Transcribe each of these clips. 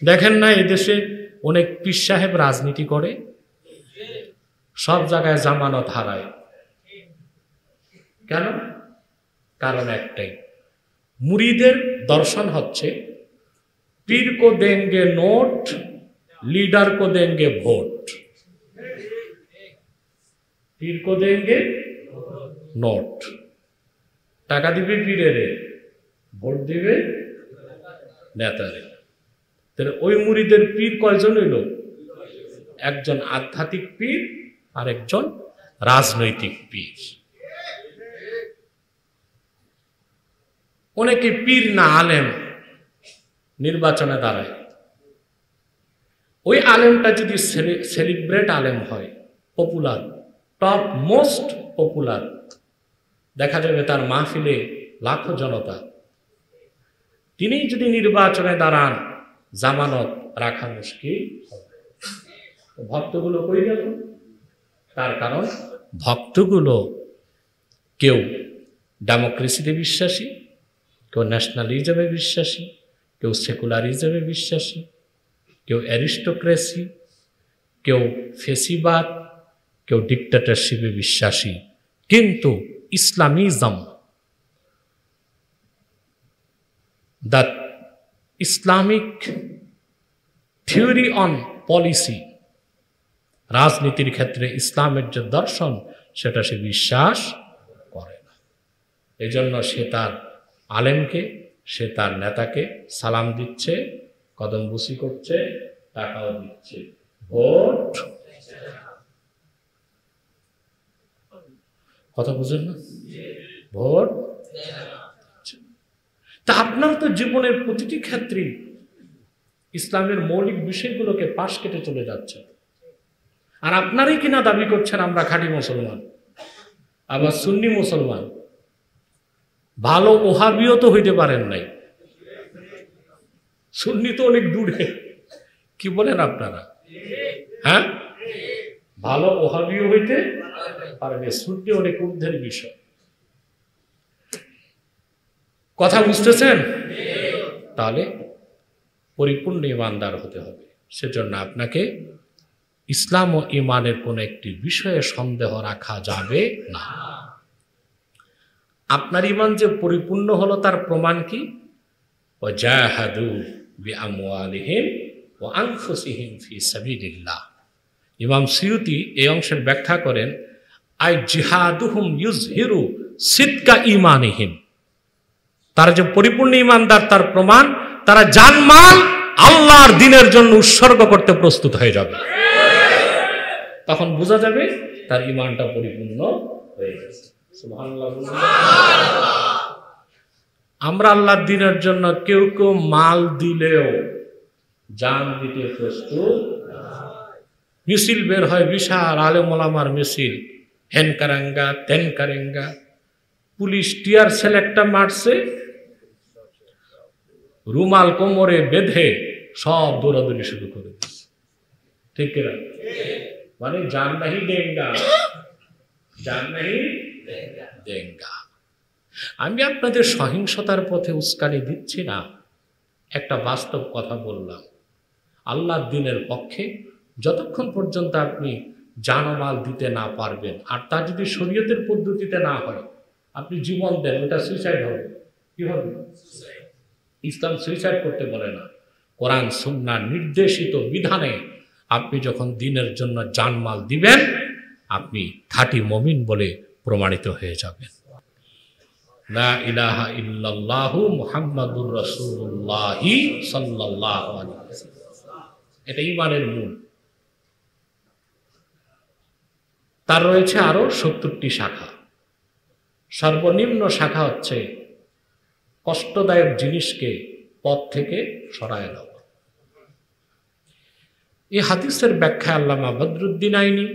দেখেন না এদেশে অনেক পীর সাহেব রাজনীতি করে, সব জায়গায় জামানত হারায়। কেন? কারণ একটাই, মুরিদের দর্শন হচ্ছে পীর কো দেंगे নোট, লিডার কো দেंगे ভোট। পীর কো দেंगे নোট, টাকা দিবে পীরেরে, ভোট দিবে নেতারে। তাহলে ওই মুরিদের পীর কয়জন হইল? একজন আধ্যাত্মিক পীর আর একজন রাজনৈতিক পীর। অনেকে পীর না আলেম নির্বাচনে দাঁড়ায়, ওই আলেমটা যদি সেলিব্রেট আলেম হয়, পপুলার, টপ মোস্ট পপুলার, দেখা যাবে তার মাহফিলে লাখো জনতা। তিনি যদি নির্বাচনে দাঁড়ান, জামানত রাখা মুশকিল হবে। ভক্তগুলো কই গেল? তার কারণ ভক্তগুলো কেউ ডেমোক্রেসিতে বিশ্বাসী, কেউ ন্যাশনালিজমে বিশ্বাসী, কেউ সেকুলারিজমে বিশ্বাসী, কেউ অ্যারিস্টোক্রেসি, কেউ ফেসিবাদ, কেউ ডিক্টেটরশিপে বিশ্বাসী। কিন্তু Islamism, the Islamic theory on policy, রাজনীতির ক্ষেত্রে ইসলামের যে দর্শন সেটা সে বিশ্বাস করে না। এই জন্য সে তার আলেমকে, সে তার নেতাকে সালাম দিচ্ছে, কদমবুসি করছে, টাকাও দিচ্ছে, ভোট। কথা বুঝেন না? ভোট। তা আপনার তো জীবনের প্রতিটি ক্ষেত্রে ইসলামের মৌলিক বিষয়গুলোকে পাশ কেটে চলে যাচ্ছে, আর আপনারই কিনা দাবি করছেন আমরা খাঁটি মুসলমান, আবার সুন্নি মুসলমান। ভালো ওহাবিও তো হইতে পারেন নাই, সুন্নি তো অনেক দূরে। কি বলেন আপনারা? হ্যাঁ, ভালো ওহাবিও হইতে পারেন, সুন্নি অনেক ঊর্ধ্বের বিষয়। কথা বুঝতেছেন? তাহলে পরিপূর্ণ ইমানদার হতে হবে। সেজন্য আপনাকে ইসলাম ও ইমানের কোন একটি বিষয়ে সন্দেহ রাখা যাবে না। আপনার ইমান যে পরিপূর্ণ হলো তার প্রমাণ কি? ওয়াজাহাদু বিআমওয়ালিহিম ওয়া আনফুসিহিম ফি সাবিলিল্লাহ। ইমাম সিয়ুতি এই অংশের ব্যাখ্যা করেন, আই জিহাদুহুম ইউজহিরু সিদকা ঈমানিহিম। তারা যে পরিপূর্ণ ইমানদার তার প্রমাণ, তারা জানমাল আল্লাহর দ্বীনের জন্য উৎসর্গ করতে প্রস্তুত হয়ে যাবে। তখন বোঝা যাবে তার ইমানটা পরিপূর্ণ হয়ে গেছে। সুবহানাল্লাহ। আমরা আল্লাহর দ্বীনের জন্য কেউ কেউ মাল দিলেও জান দিতে প্রস্তুত। মিছিল বের হয়, বিশাল আলেম ওলামার মিছিল, হেন কারেঙ্গা তেন কারেঙ্গা, পুলিশ টিয়ার সেল একটা মারছে, রুমাল কোমরে বেঁধে সব দৌড়াদৌড়ি শুরু করে দিচ্ছে। ঠিক কিনা? মানে জান নাহি দেঙ্গা, জান নাহি দেঙ্গা। আমি আপনাদের সহিংসতার পথে উস্কানি দিচ্ছি না, একটা বাস্তব কথা বললাম। আল্লাহর দ্বীনের পক্ষে যতক্ষণ পর্যন্ত আপনি জানমাল দিতে না পারবেন, আর তা যদি শরীয়তের পদ্ধতিতে না হয়, আপনি জীবন দেন, ওটা সুইসাইড হবে। কি হবে? ইসলাম সুইসাইড করতে বলে না। কোরআন সুন্নাহ নির্দেশিত বিধানে আপনি যখন দ্বীনের জন্য জানমাল দিবেন, আপনি খাঁটি মুমিন বলে প্রমাণিত হয়ে যাবেন। লা ইলাহা ইল্লাল্লাহু মুহাম্মাদুর রাসূলুল্লাহ সাল্লাল্লাহু আলাইহি ওয়াসাল্লাম, এটা ঈমানের মূল। তার রয়েছে আরো 70টি শাখা। সর্বনিম্ন শাখা হচ্ছে কষ্টদায়ক জিনিসকে পথ থেকে সরায় দেওয়া। এই হাদিসের ব্যাখ্যা আল্লামা বদরুদ্দিন আইনি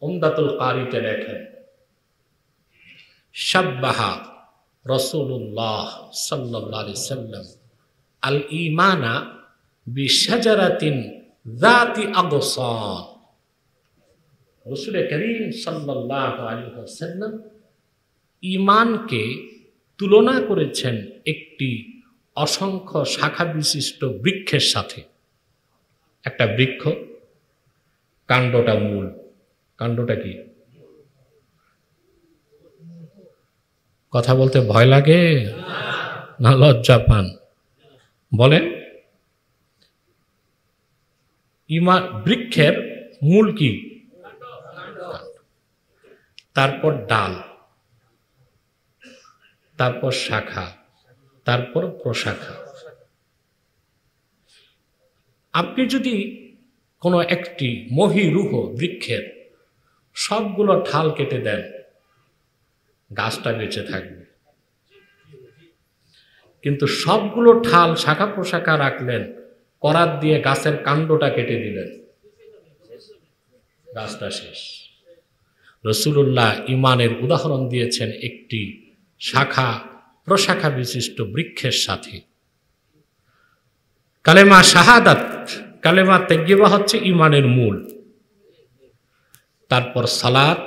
উমদাতুল কারিতে লেখেন, শাব্বাহা রাসূলুল্লাহ সাল্লাল্লাহু আলাইহি ওয়াসাল্লাম আল ঈমানা বিশাজারাতিন যাতি আগসান। রাসূল করিম সাল্লাল্লাহু আলাইহি ওয়াসাল্লাম ঈমানকে তুলনা করেছেন একটি অসংখ্য শাখা বিশিষ্ট বৃক্ষের সাথে। একটা বৃক্ষ, কাণ্ডটা মূল। কাণ্ডটা কি? কথা বলতে ভয় লাগে না লজ্জা পান? বলেন। ইমান বৃক্ষের মূল কি? তারপর ডাল, তারপর শাখা, তারপর প্রশাখা। আপনি যদি কোনো একটি মহিরুহ বৃক্ষের সবগুলো ঠাল কেটে দেন, গাছটা বেঁচে থাকবে। কিন্তু সবগুলো ঠাল শাখা প্রশাখা রাখলেন, করাত দিয়ে গাছের কাণ্ডটা কেটে দিলেন, গাছটা শেষ। রাসূলুল্লাহ ইমানের উদাহরণ দিয়েছেন একটি শাখা প্রশাখা বিশিষ্ট বৃক্ষের সাথে। কালেমা শাহাদাত, কালেমা তাইয়্যিবা হচ্ছে ইমানের মূল। তারপর সালাত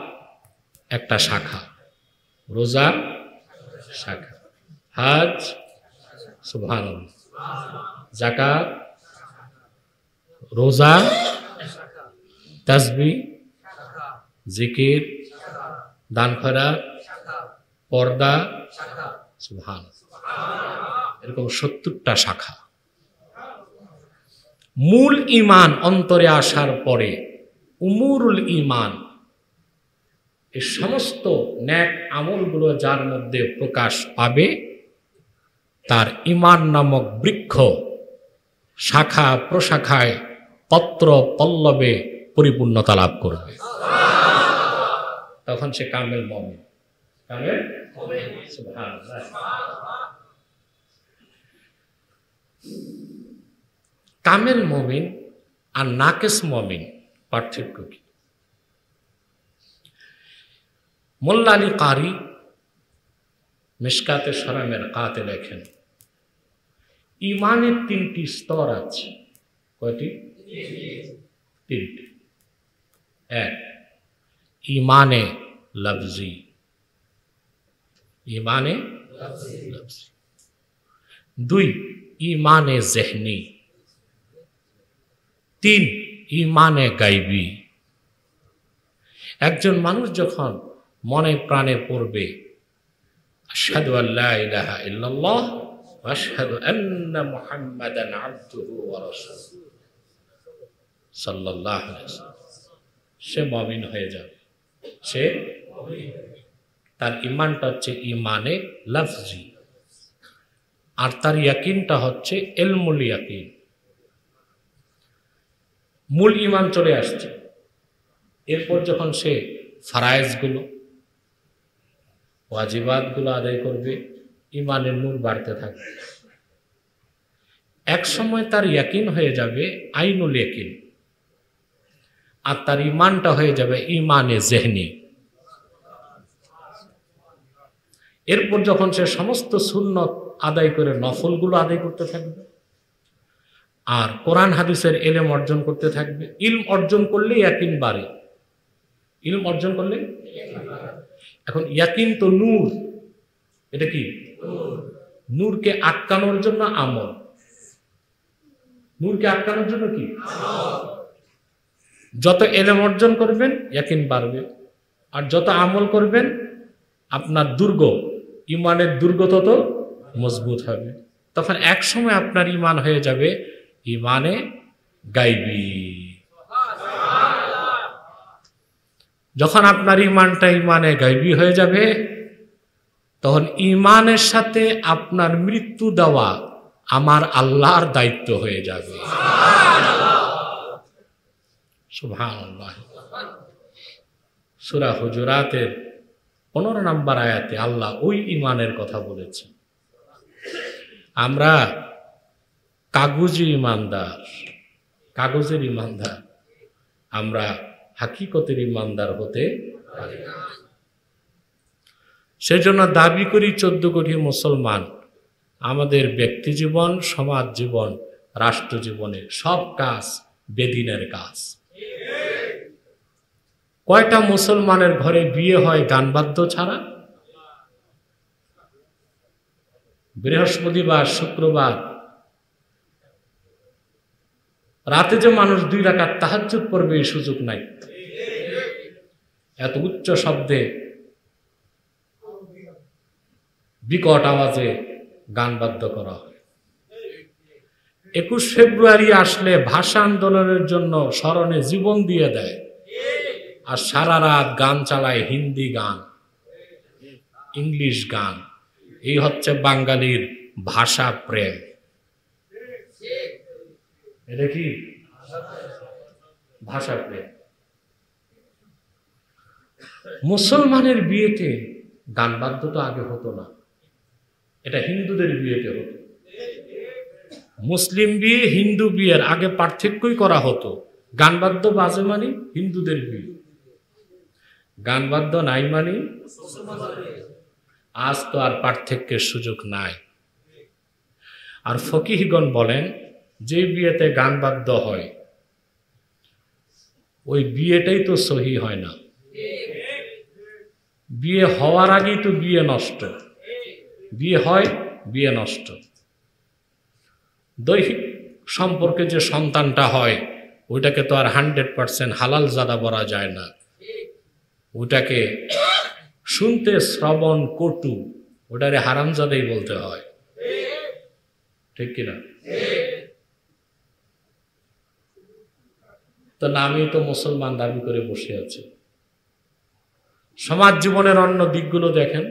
একটা শাখা, রোজা শাখা, হজ, সুবহানাল্লাহ, যাকাত, রোজা, তাসবিহ, জিকির, দান খয়রাত, পর্দা, সুবহানাল্লাহ, এরকম 70টা শাখা। মূল ঈমান অন্তরে আসার পরে উমুরুল ঈমান, এই সমস্ত নেক আমলগুলো যার মধ্যে প্রকাশ পাবে, তার ঈমান নামক বৃক্ষ শাখা প্রশাখায় পত্র পল্লবে পরিপূর্ণতা লাভ করবে। তখন সে কামেল মুমিন। কামেল মুমিন, সুবহানাল্লাহ। কামেল মুমিন আর নাকিস মুমিন পার্থক্য কি? মোল্লা আলী কারি মিশকাতে শরামের কাতে লেখেন, ইমানের 3টি স্তর আছে। কয়টি? 3টি। 1 ইমানে লফজি, ইমানে লফজি। 2 ইমানে জেহনি। 3 ইমানে গাইবি। একজন মানুষ যখন মনে প্রাণে পড়বে আশহাদু আল্লা ইলাহা ইল্লাল্লাহ ওয়া আশহাদু আন্না মুহাম্মাদান আবদুহু ওয়া রাসূলুহু সাল্লাল্লাহু আলাইহি ওয়াসাল্লাম, সে মুমিন হয়ে যাবে। সে তার ঈমানটা হচ্ছে ঈমানে লফজি, আর তার ইয়াকিনটা হচ্ছে ইলমুল ইয়াকিন। মূল ঈমান চলে আসছে। এরপর যখন সে ফারায়েজগুলো ওয়াজিবাতগুলো আদায় করবে, ঈমানের নূর বাড়তে থাকবে। এক সময় তার ইয়াকিন হয়ে যাবে আইনুল ইয়াকিন, আর তার ঈমানটা হয়ে যাবে ঈমানে জেহনি। এরপর যখন সে সমস্ত সুন্নত আদায় করে নফলগুলো আদায় করতে থাকবে, আর কোরআন হাদিসের ইলম অর্জন করতে থাকবে। ইলম অর্জন করলে ইয়াকিন বাড়ে। ইলম অর্জন করলে, এখন ইয়াকিন তো নূর, এটা কি? নূরকে আটকানোর জন্য আমল। নূরকে আটকানোর জন্য কি? যত ইলম অর্জন করবেন ইয়াকিন বাড়বে, আর যত আমল করবেন আপনার দুর্গ, ঈমানের দুর্গ তত মজবুত হবে। তখন এক সময় আপনার ঈমান হয়ে যাবে ঈমানে গাইবি। যখন আপনার ঈমানটা ঈমানে গাইবি হয়ে যাবে, তখন ঈমানের সাথে আপনার মৃত্যু দেওয়া আমার আল্লাহর দায়িত্ব হয়ে যাবে। সুবহানাল্লাহ। সূরা হুজুরাতের 15 নম্বর আয়াতে আল্লাহ ওই ঈমানের কথা বলেছেন। আমরা কাগজি ঈমানদার, কাগজের ঈমানদার, আমরা হাকিকতের ঈমানদার হতে পারি না। সেজন্য দাবি করি 14 কোটি মুসলমান, আমাদের ব্যক্তি জীবন, সমাজ জীবন, রাষ্ট্র জীবনে সব কাজ বেদিনের কাজ। কয়টা মুসলমানের ঘরে বিয়ে হয় গান বাদ্য ছাড়া? বৃহস্পতিবার, শুক্রবার রাতে যে মানুষ 2 রাকাত তাহাজ্জুদ পড়বে এই সুযোগ নাই। এত উচ্চ শব্দে বিকট আওয়াজে গান বাদ্য করা হয়। 21 ফেব্রুয়ারি আসলে ভাষা আন্দোলনের জন্য স্মরণে জীবন দিয়ে দেয়, আর সারা রাত গান চালায়, হিন্দি গান, ইংলিশ গান। এই হচ্ছে বাঙালির ভাষা প্রেম। এটা কি ভাষা প্রেম? মুসলমানের বিয়েতে গান বাদ্য তো আগে হতো না, এটা হিন্দুদের বিয়েতে হতো। মুসলিম বিয়ে হিন্দু বিয়ের আগে পার্থক্যই করা হতো। গান বাদ্য বাজে মানে হিন্দুদের বিয়ে, গান বাদ্য নাই মানে। আজ তো আর পার্থক্যের সুযোগ নাই। আর ফকিহগণ বলেন যে বিয়েতে গান বাদ্য হয় ওই বিয়েটাই তো সহি হয় না। বিয়ে হওয়ার আগেই তো বিয়ে নষ্ট, বিয়ে হয় বিয়ে নষ্ট। দৈহিক সম্পর্কে যে সন্তানটা হয় ওইটাকে তো আর 100% হালাল জাদা বলা যায় না, ওটাকে শুনতে শ্রবণ কটু, ওটারে হারামজাদাই বলতে হয়, ঠিক কিনা? তো আমি তো মুসলমান দাবি করে বসে আছি। সমাজ জীবনের অন্য দিকগুলো দেখেন,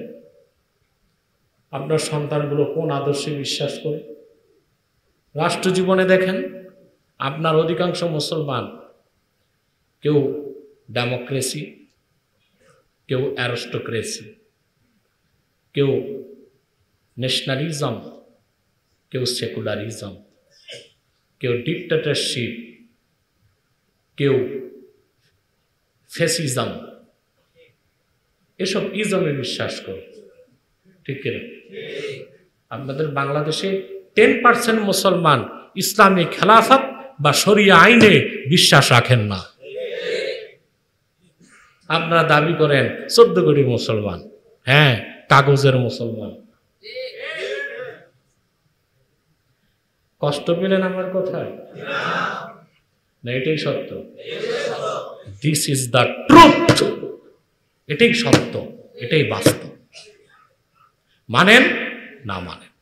আপনার সন্তানগুলো কোন আদর্শে বিশ্বাস করে। রাষ্ট্র জীবনে দেখেন, আপনার অধিকাংশ মুসলমান, কেউ ডেমোক্রেসি, কেউ অ্যারিস্টোক্রেসি, কেউ ন্যাশনালিজম, কেউ সেকুলারিজম, কেউ ডিক্টেটরশিপ, কেউ ফ্যাসিজম, এসব ইজমে বিশ্বাস করে, ঠিক কিনা? আপনাদের বাংলাদেশে 10% মুসলমান ইসলামী খেলাফত বা শরিয়া আইনে বিশ্বাস রাখেন না। আপনারা দাবি করেন 14 কোটি মুসলমান, হ্যাঁ কাগজের মুসলমান। কষ্ট পেলেন আমার কথায়? না, এটাই সত্য। This is the truth. এটাই সত্য, এটাই বাস্তব। মানেন না মানেন।